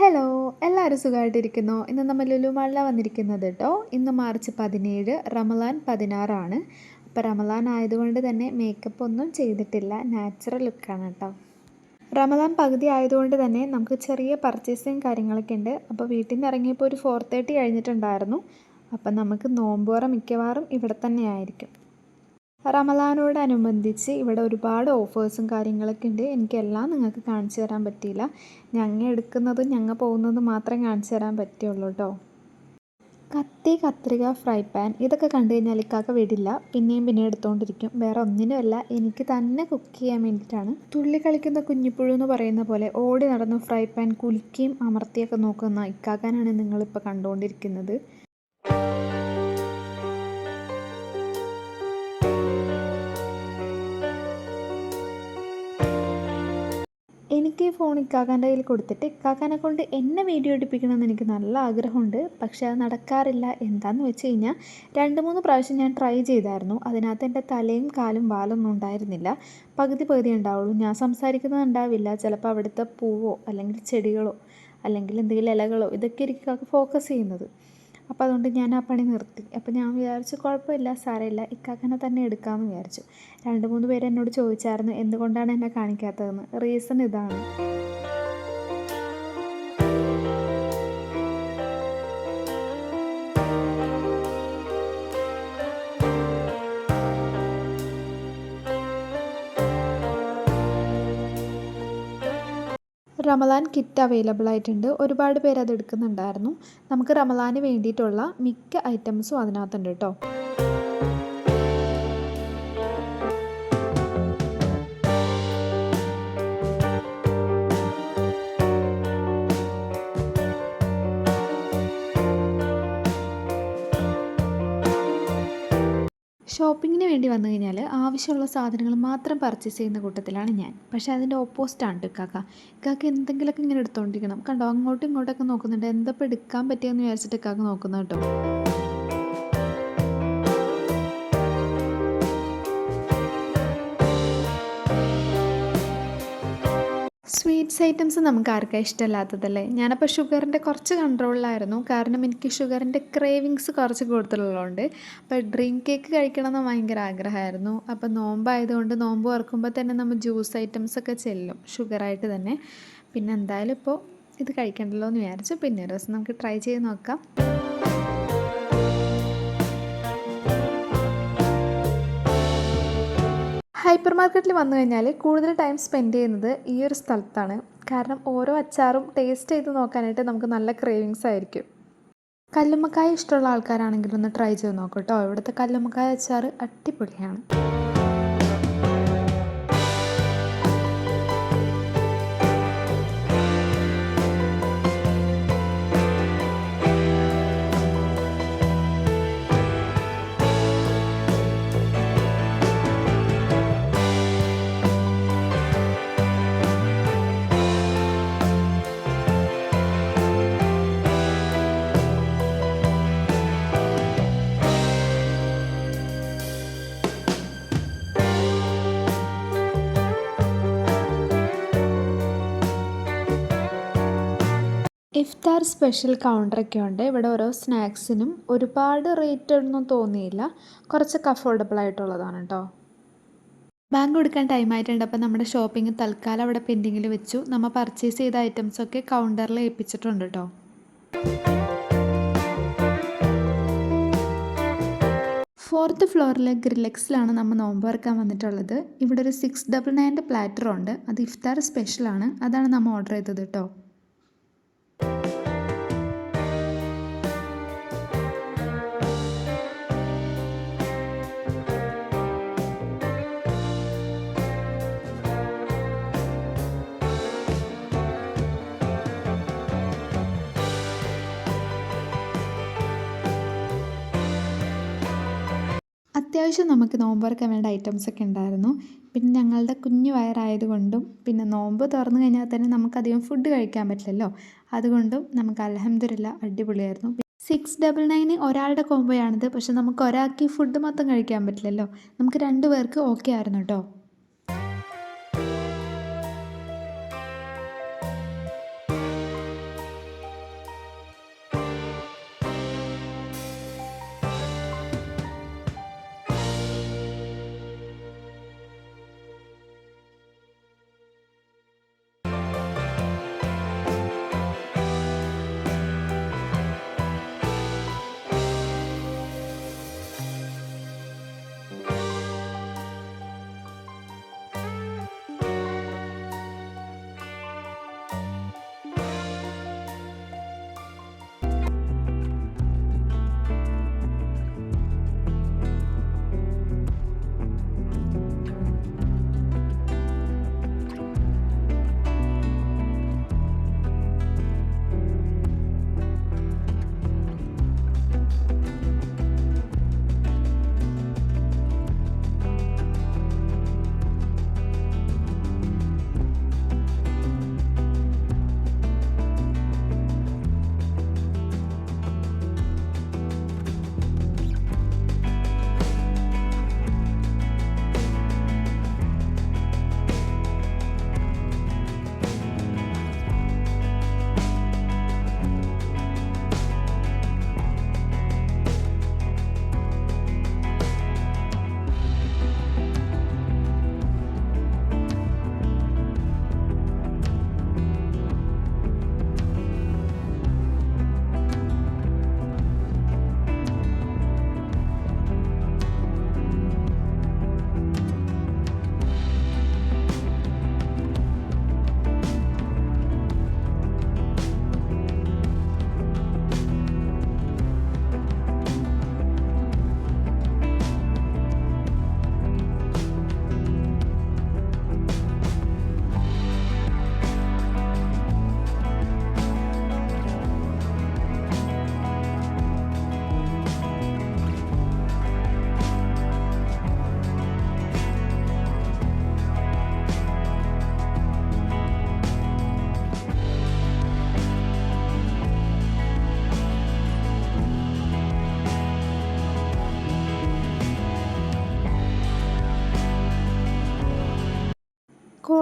Hello, എല്ലാവരും സുഖമായിട്ടിരിക്കുന്നോ? ഇന്ന് നമ്മൾ ലുലു മാളിലാണ് വന്നിരിക്കുന്നത് കേട്ടോ. ഇന്ന് മാർച്ച് 17, റമദാൻ 16 ആണ്. അപ്പോൾ റമദാൻ ആയതുകൊണ്ട് തന്നെ മേക്കപ്പ് ഒന്നും ചെയ്തിട്ടില്ല, നാച്ചുറൽ ലുക്കാണ് കേട്ടോ. റമദാൻ പകുതി ആയതുകൊണ്ട് തന്നെ നമുക്ക് ചെറിയ പർച്ചേസിങ് കാര്യങ്ങളൊക്കെ ഉണ്ട്. അപ്പോൾ വീട്ടിൽ നിന്ന് ഇറങ്ങിയപ്പോൾ ഒരു 4:30 കഴിഞ്ഞിട്ടുണ്ടായിരുന്നു. അപ്പം നമുക്ക് നോമ്പുറ മിക്കവാറും ഇവിടെ തന്നെ ആയിരിക്കും. റമദാനോടനുബന്ധിച്ച് ഇവിടെ ഒരുപാട് ഓഫേഴ്സും കാര്യങ്ങളൊക്കെ ഉണ്ട്. എനിക്കെല്ലാം നിങ്ങൾക്ക് കാണിച്ചു തരാൻ പറ്റിയില്ല. ഞങ്ങൾ എടുക്കുന്നതും ഞങ്ങൾ പോകുന്നതും മാത്രമേ കാണിച്ചു തരാൻ പറ്റുള്ളൂ കേട്ടോ. കത്തി, കത്രിക, ഫ്രൈ പാൻ ഇതൊക്കെ കണ്ടു കഴിഞ്ഞാൽ ഇക്കാക്ക വിടില്ല. പിന്നെയും എടുത്തുകൊണ്ടിരിക്കും. വേറെ ഒന്നിനുമല്ല, എനിക്ക് തന്നെ കുക്ക് ചെയ്യാൻ വേണ്ടിയിട്ടാണ്. തുള്ളി കളിക്കുന്ന കുഞ്ഞിപ്പുഴു എന്ന് പറയുന്ന പോലെ ഓടി നടന്ന് ഫ്രൈ പാൻ കുലുക്കിയും അമർത്തിയൊക്കെ നോക്കുന്ന ഇക്കാക്കാനാണ് നിങ്ങളിപ്പോൾ കണ്ടുകൊണ്ടിരിക്കുന്നത്. എനിക്ക് ഈ ഫോൺ ഇക്കാക്കാൻ്റെ കയ്യിൽ കൊടുത്തിട്ട് ഇക്കാക്കാനെ കൊണ്ട് എന്നെ വീഡിയോ എടുപ്പിക്കണമെന്ന് എനിക്ക് നല്ല ആഗ്രഹമുണ്ട്. പക്ഷേ അത് നടക്കാറില്ല. എന്താണെന്ന് വെച്ച് കഴിഞ്ഞാൽ 2-3 പ്രാവശ്യം ഞാൻ ട്രൈ ചെയ്തായിരുന്നു. അതിനകത്ത് എൻ്റെ തലയും കാലും വാലൊന്നും ഉണ്ടായിരുന്നില്ല. പകുതി ഉണ്ടാവുള്ളൂ. ഞാൻ സംസാരിക്കുന്നത് ഉണ്ടാവില്ല. ചിലപ്പോൾ അവിടുത്തെ പൂവോ അല്ലെങ്കിൽ ചെടികളോ അല്ലെങ്കിൽ എന്തെങ്കിലും ഇലകളോ ഇതൊക്കെ ഇക്കാക്ക ഫോക്കസ് ചെയ്യുന്നത്. അപ്പോൾ അതുകൊണ്ട് ഞാൻ ആ പണി നിർത്തി. അപ്പോൾ ഞാൻ വിചാരിച്ചു കുഴപ്പമില്ല, സാരമില്ല, ഇക്കാക്കനെ തന്നെ എടുക്കാമെന്ന് വിചാരിച്ചു. 2-3 പേര് എന്നോട് ചോദിച്ചായിരുന്നു എന്തുകൊണ്ടാണ് എന്നെ കാണിക്കാത്തതെന്ന്. റീസൺ ഇതാണ്. റമദാൻ കിറ്റ് അവൈലബിൾ ആയിട്ടുണ്ട്. ഒരുപാട് പേര് അത് എടുക്കുന്നുണ്ടായിരുന്നു. നമുക്ക് റമദാന് വേണ്ടിയിട്ടുള്ള മിക്ക ഐറ്റംസും അതിനകത്തുണ്ട് കേട്ടോ. ഷോപ്പിങ്ങിന് വേണ്ടി വന്നു കഴിഞ്ഞാൽ ആവശ്യമുള്ള സാധനങ്ങൾ മാത്രം പർച്ചേസ് ചെയ്യുന്ന കൂട്ടത്തിലാണ് ഞാൻ. പക്ഷേ അതിൻ്റെ ഓപ്പോസിറ്റാണ് ഇക്കാക്ക എന്തെങ്കിലുമൊക്കെ ഇങ്ങനെ എടുത്തുകൊണ്ടിരിക്കണം. കണ്ടോ, അങ്ങോട്ടും ഇങ്ങോട്ടൊക്കെ നോക്കുന്നുണ്ട്. എന്തപ്പോൾ എടുക്കാൻ പറ്റിയെന്ന് വിചാരിച്ചിട്ട് ഇക്കാക്ക നോക്കുന്നത് കേട്ടോ. സ്വീറ്റ്സ് ഐറ്റംസ് നമുക്ക് ആർക്കാണ് ഇഷ്ടമല്ലാത്തതല്ലേ. ഞാനപ്പോൾ ഷുഗറിൻ്റെ കുറച്ച് കൺട്രോളിലായിരുന്നു. കാരണം എനിക്ക് ഷുഗറിൻ്റെ ക്രേവിങ്സ് കുറച്ച് കൂടുതലുള്ളതുകൊണ്ട്. അപ്പോൾ ഡ്രീം കേക്ക് കഴിക്കണമെന്ന് ഭയങ്കര ആഗ്രഹമായിരുന്നു. അപ്പോൾ നോമ്പായതുകൊണ്ട് നോമ്പ് തുറക്കുമ്പോൾ തന്നെ നമ്മൾ ജ്യൂസ് ഐറ്റംസൊക്കെ ചെല്ലും ഷുഗറായിട്ട് തന്നെ. പിന്നെ എന്തായാലും ഇപ്പോൾ ഇത് കഴിക്കണ്ടല്ലോ എന്ന് വിചാരിച്ചു. പിന്നെ ഒരു ദിവസം നമുക്ക് ട്രൈ ചെയ്ത് നോക്കാം. ഹൈപ്പർ മാർക്കറ്റിൽ വന്നു കഴിഞ്ഞാൽ കൂടുതൽ ടൈം സ്പെൻഡ് ചെയ്യുന്നത് ഈ ഒരു സ്ഥലത്താണ്. കാരണം ഓരോ അച്ചാറും ടേസ്റ്റ് ചെയ്ത് നോക്കാനായിട്ട് നമുക്ക് നല്ല ക്രേവിങ്സ് ആയിരിക്കും. കല്ലുമ്മക്കായ ഇഷ്ടമുള്ള ആൾക്കാരാണെങ്കിൽ ഒന്ന് ട്രൈ ചെയ്ത് നോക്കൂ കേട്ടോ. ഇവിടുത്തെ കല്ലുമ്മക്കായ അച്ചാർ അടിപൊളിയാണ്. ഇഫ്താർ സ്പെഷ്യൽ കൗണ്ടറൊക്കെ ഉണ്ട്. ഇവിടെ ഓരോ സ്നാക്സിനും ഒരുപാട് റേറ്റ് ഒന്നും തോന്നിയില്ല. കുറച്ചൊക്കെ അഫോർഡബിൾ ആയിട്ടുള്ളതാണ് കേട്ടോ. ബാങ്ക് കൊടുക്കാൻ ടൈം ആയിട്ടുണ്ട്. അപ്പോൾ നമ്മുടെ ഷോപ്പിംഗ് തൽക്കാലം അവിടെ പെൻഡിങ്ങിൽ വെച്ചു. നമ്മൾ പർച്ചേസ് ചെയ്ത ഐറ്റംസൊക്കെ കൗണ്ടറിൽ ഏൽപ്പിച്ചിട്ടുണ്ട് കേട്ടോ. 4th ഫ്ലോറിലെ ഗ്രിലെക്സിലാണ് നമ്മൾ നോമ്പ് തുറക്കാൻ വന്നിട്ടുള്ളത്. ഇവിടെ ഒരു 699 പ്ലാറ്ററുണ്ട്. അത് ഇഫ്താർ സ്പെഷ്യലാണ്. അതാണ് നമ്മൾ ഓർഡർ ചെയ്തത് കേട്ടോ. അത്യാവശ്യം നമുക്ക് നോമ്പ് തുറക്കാൻ വേണ്ട ഐറ്റംസൊക്കെ ഉണ്ടായിരുന്നു. പിന്നെ ഞങ്ങളുടെ കുഞ്ഞു വയറായതുകൊണ്ടും പിന്നെ നോമ്പ് തുറന്നു കഴിഞ്ഞാൽ തന്നെ നമുക്കധികം ഫുഡ് കഴിക്കാൻ പറ്റില്ലല്ലോ. അതുകൊണ്ടും നമുക്ക് അൽഹംദുലില്ലാ അടിപൊളിയായിരുന്നു. 699 ഒരാളുടെ കോംബോയാണിത്. പക്ഷെ നമുക്ക് ഒരാൾക്ക് ഈ ഫുഡ് മൊത്തം കഴിക്കാൻ പറ്റില്ലല്ലോ. നമുക്ക് 2 പേർക്ക് ഓക്കെ ആയിരുന്നു കേട്ടോ.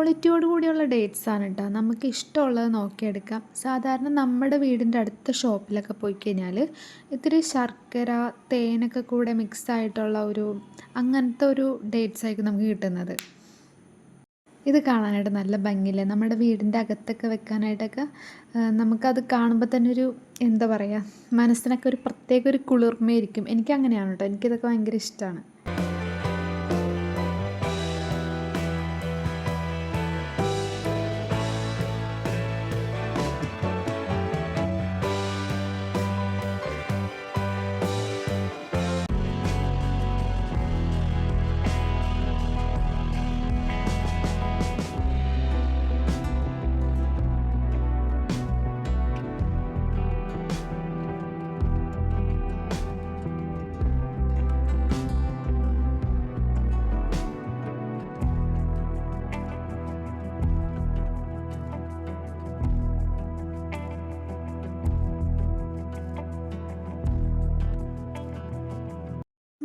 ക്വാളിറ്റിയോട് കൂടിയുള്ള ഡേറ്റ്സാണ് കേട്ടോ. നമുക്ക് ഇഷ്ടമുള്ളത് നോക്കിയെടുക്കാം. സാധാരണ നമ്മുടെ വീടിൻ്റെ അടുത്ത ഷോപ്പിലൊക്കെ പോയി കഴിഞ്ഞാൽ ഇത്തിരി ശർക്കര തേനൊക്കെ കൂടെ മിക്സ് ആയിട്ടുള്ള അങ്ങനത്തെ ഒരു ഡേറ്റ്സ് ആയിരിക്കും നമുക്ക് കിട്ടുന്നത്. ഇത് കാണാനായിട്ട് നല്ല ഭംഗിയില്ലേ, നമ്മുടെ വീടിൻ്റെ അകത്തൊക്കെ വെക്കാനായിട്ടൊക്കെ നമുക്കത് കാണുമ്പോൾ തന്നെ എന്താ പറയുക, മനസ്സിനൊക്കെ ഒരു പ്രത്യേക ഒരു കുളിർമയായിരിക്കും. എനിക്കങ്ങനെയാണ് കേട്ടോ, എനിക്കിതൊക്കെ ഭയങ്കര ഇഷ്ടമാണ്.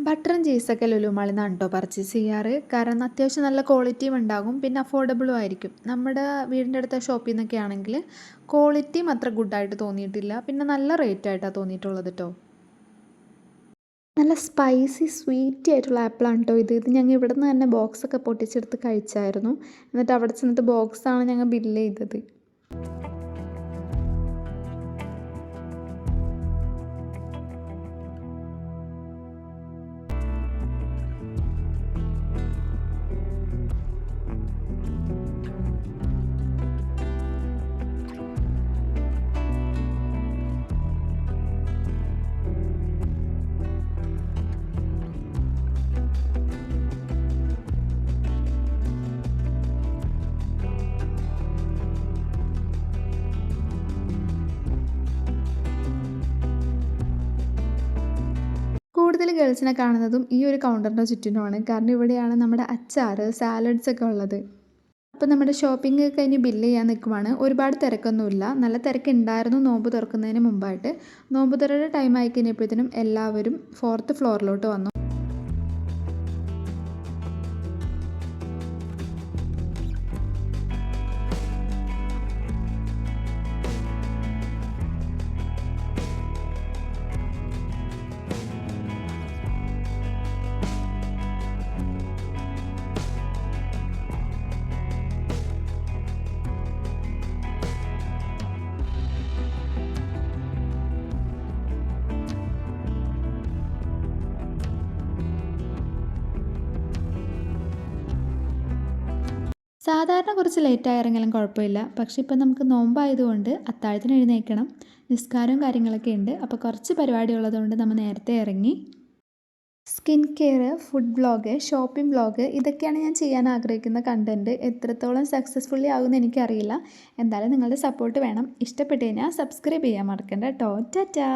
ബട്ടറും ചീസൊക്കെ ലുലു മാളിൽ നിന്നാണ് കേട്ടോ പർച്ചേസ് ചെയ്യാറ്. കാരണം അത്യാവശ്യം നല്ല ക്വാളിറ്റിയും ഉണ്ടാകും, പിന്നെ അഫോർഡബിളും ആയിരിക്കും. നമ്മുടെ വീടിൻ്റെ അടുത്ത ഷോപ്പിൽ നിന്നൊക്കെ ആണെങ്കിൽ ക്വാളിറ്റിയും അത്ര ഗുഡായിട്ട് തോന്നിയിട്ടില്ല, പിന്നെ നല്ല റേറ്റ് ആയിട്ടാണ് തോന്നിയിട്ടുള്ളത് കേട്ടോ. നല്ല സ്പൈസി സ്വീറ്റി ആയിട്ടുള്ള ആപ്പിളാണ് കേട്ടോ ഇത് ഞങ്ങൾ ഇവിടെ നിന്ന് തന്നെ ബോക്സൊക്കെ പൊട്ടിച്ചെടുത്ത് കഴിച്ചായിരുന്നു. എന്നിട്ട് അവിടെ ചെന്നിട്ട് ബോക്സാണ് ഞങ്ങൾ ബില്ല് ചെയ്തത്. കൂടുതൽ ഗേൾസിനെ കാണുന്നതും ഈ ഒരു കൗണ്ടറിൻ്റെ ചുറ്റിനുമാണ്. കാരണം ഇവിടെയാണ് നമ്മുടെ അച്ചാർ സാലഡ്സ് ഒക്കെ ഉള്ളത്. അപ്പോൾ നമ്മുടെ ഷോപ്പിംഗ് കഴിഞ്ഞ് ബില്ല് ചെയ്യാൻ നിൽക്കുവാണ്. ഒരുപാട് തിരക്കൊന്നുമില്ല, നല്ല തിരക്കുണ്ടായിരുന്നു നോമ്പ് തുറക്കുന്നതിന് മുമ്പായിട്ട്. നോമ്പ് തുറയുടെ ടൈം ആയി കഴിഞ്ഞപ്പോഴത്തേനും എല്ലാവരും 4th ഫ്ലോറിലോട്ട് വന്നു. സാധാരണ കുറച്ച് ലേറ്റായി ഇറങ്ങിയാലും കുഴപ്പമില്ല, പക്ഷേ ഇപ്പം നമുക്ക് നോമ്പായതുകൊണ്ട് അത്താഴത്തിന് എഴുന്നേൽക്കണം, നിസ്കാരവും കാര്യങ്ങളൊക്കെ ഉണ്ട്. അപ്പോൾ കുറച്ച് പരിപാടി ഉള്ളതുകൊണ്ട് നമ്മൾ നേരത്തെ ഇറങ്ങി. Skin care, food vlog, shopping vlog, ഇതൊക്കെയാണ് ഞാൻ ചെയ്യാൻ ആഗ്രഹിക്കുന്ന കണ്ടൻറ്റ്. എത്രത്തോളം സക്സസ്ഫുള്ളി ആകുമെന്ന് എനിക്കറിയില്ല. എന്തായാലും നിങ്ങളുടെ സപ്പോർട്ട് വേണം. ഇഷ്ടപ്പെട്ട് കഴിഞ്ഞാൽ സബ്സ്ക്രൈബ് ചെയ്യാൻ മറക്കണ്ട കേട്ടോ. ടാറ്റാ.